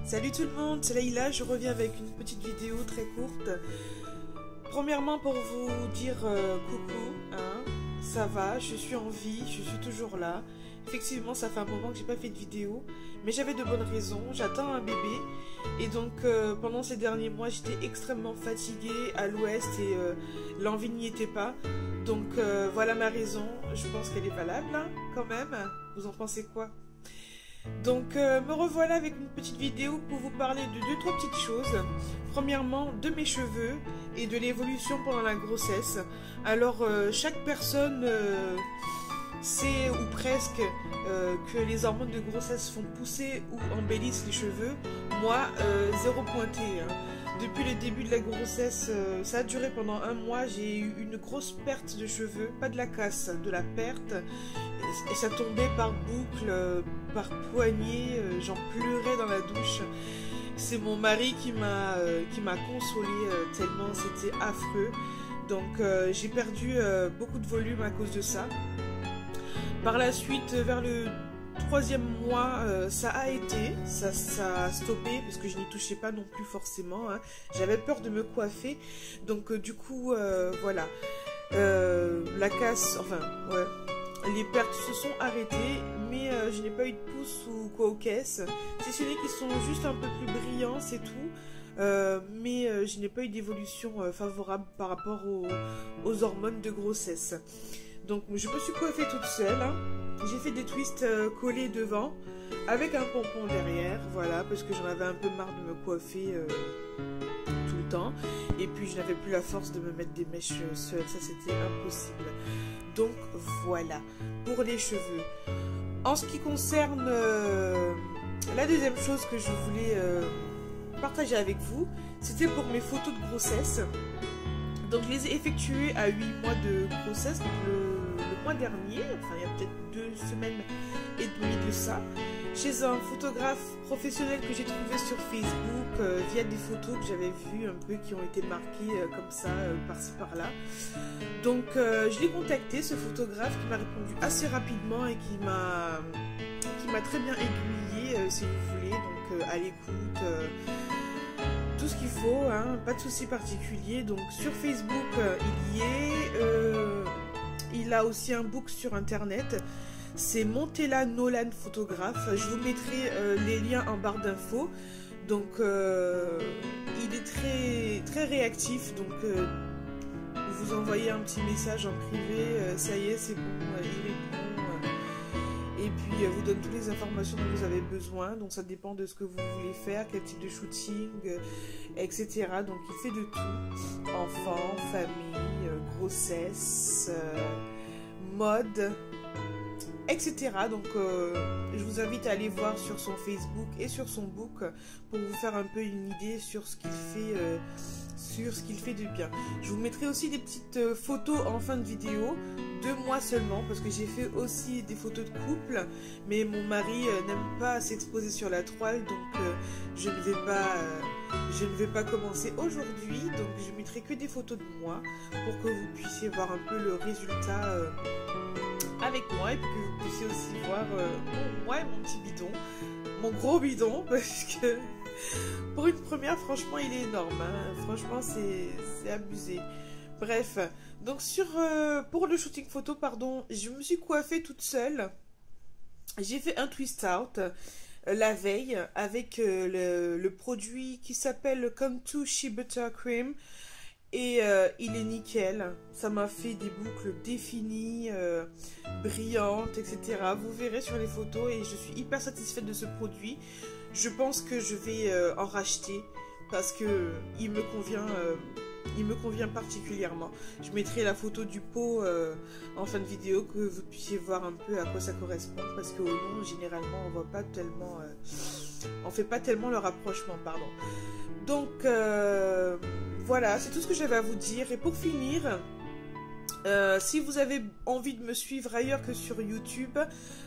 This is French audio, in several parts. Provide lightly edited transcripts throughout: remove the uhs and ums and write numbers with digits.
Salut tout le monde, c'est Leïla, je reviens avec une petite vidéo très courte. Premièrement pour vous dire coucou, hein, ça va, je suis en vie, je suis toujours là. Effectivement ça fait un moment que j'ai pas fait de vidéo, mais j'avais de bonnes raisons, j'attends un bébé. Et donc pendant ces derniers mois j'étais extrêmement fatiguée à l'ouest et l'envie n'y était pas. Donc voilà ma raison, je pense qu'elle est valable hein, quand même. Vous en pensez quoi ? Donc me revoilà avec une petite vidéo pour vous parler de deux trois petites choses. Premièrement de mes cheveux et de l'évolution pendant la grossesse. Alors chaque personne sait ou presque que les hormones de grossesse font pousser ou embellissent les cheveux. Moi zéro pointé hein. Depuis le début de la grossesse, ça a duré pendant un mois, j'ai eu une grosse perte de cheveux, pas de la casse, de la perte, et ça tombait par boucle, par poignée, j'en pleurais dans la douche. C'est mon mari qui m'a consolée tellement c'était affreux, donc j'ai perdu beaucoup de volume à cause de ça. Par la suite, vers le troisième mois, ça a été, ça a stoppé parce que je n'y touchais pas non plus forcément. Hein. J'avais peur de me coiffer, donc du coup, voilà, la casse, enfin, ouais, les pertes se sont arrêtées, mais je n'ai pas eu de pouce ou quoi aux caisses. C'est ceux qui sont juste un peu plus brillants, c'est tout. Mais je n'ai pas eu d'évolution favorable par rapport aux hormones de grossesse. Donc je me suis coiffée toute seule, hein. J'ai fait des twists collés devant, avec un pompon derrière, voilà, parce que j'en avais un peu marre de me coiffer tout le temps. Et puis je n'avais plus la force de me mettre des mèches seule, ça c'était impossible. Donc voilà, pour les cheveux. En ce qui concerne la deuxième chose que je voulais partager avec vous, c'était pour mes photos de grossesse. Donc je les ai effectuées à 8 mois de grossesse, donc le mois dernier, enfin il y a peut-être 2 semaines et demie de ça, chez un photographe professionnel que j'ai trouvé sur Facebook via des photos que j'avais vues un peu qui ont été marquées comme ça, par-ci par-là. Donc je l'ai contacté, ce photographe qui m'a répondu assez rapidement et qui m'a très bien aiguillé si vous voulez, donc à l'écoute. Tout ce qu'il faut, hein, pas de souci particulier. Donc sur Facebook, il y est. Il a aussi un book sur internet. C'est Montella Nolan Photographe. Je vous mettrai les liens en barre d'infos. Donc il est très, très réactif. Donc vous envoyez un petit message en privé. Ça y est, c'est bon, il répond. Et puis vous donne toutes les informations dont vous avez besoin, donc ça dépend de ce que vous voulez faire, quel type de shooting, etc. Donc il fait de tout, enfants, famille, grossesse, mode, etc. Donc je vous invite à aller voir sur son Facebook et sur son book pour vous faire un peu une idée sur ce qu'il fait, de bien. Je vous mettrai aussi des petites photos en fin de vidéo, de moi seulement, parce que j'ai fait aussi des photos de couple, mais mon mari n'aime pas s'exposer sur la toile, donc je ne vais pas commencer aujourd'hui, donc je mettrai que des photos de moi pour que vous puissiez voir un peu le résultat avec moi, et puis que vous puissiez aussi voir moi et mon petit bidon, mon gros bidon, parce que pour une première, franchement, il est énorme. Hein. Franchement, c'est abusé. Bref, donc pour le shooting photo, pardon, je me suis coiffée toute seule. J'ai fait un twist out la veille avec le produit qui s'appelle Contour Shea Butter Cream. Et il est nickel. Ça m'a fait des boucles définies, brillantes, etc. Vous verrez sur les photos et je suis hyper satisfaite de ce produit. Je pense que je vais en racheter parce que il me convient particulièrement. Je mettrai la photo du pot en fin de vidéo, que vous puissiez voir un peu à quoi ça correspond, parce qu'au long généralement on voit pas tellement, on fait pas tellement le rapprochement, pardon. Donc voilà, c'est tout ce que j'avais à vous dire. Et pour finir, Si vous avez envie de me suivre ailleurs que sur YouTube,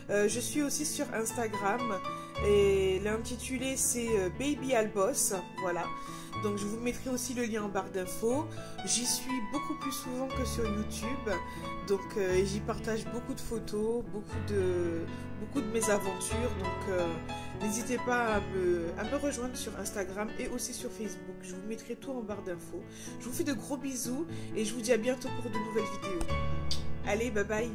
je suis aussi sur Instagram et l'intitulé c'est Baby Albos, voilà. Donc je vous mettrai aussi le lien en barre d'infos. J'y suis beaucoup plus souvent que sur YouTube, donc j'y partage beaucoup de photos, beaucoup de mes aventures. Donc n'hésitez pas à me rejoindre sur Instagram et aussi sur Facebook. Je vous mettrai tout en barre d'infos. Je vous fais de gros bisous et je vous dis à bientôt pour de nouvelles vidéos. Allez, bye bye.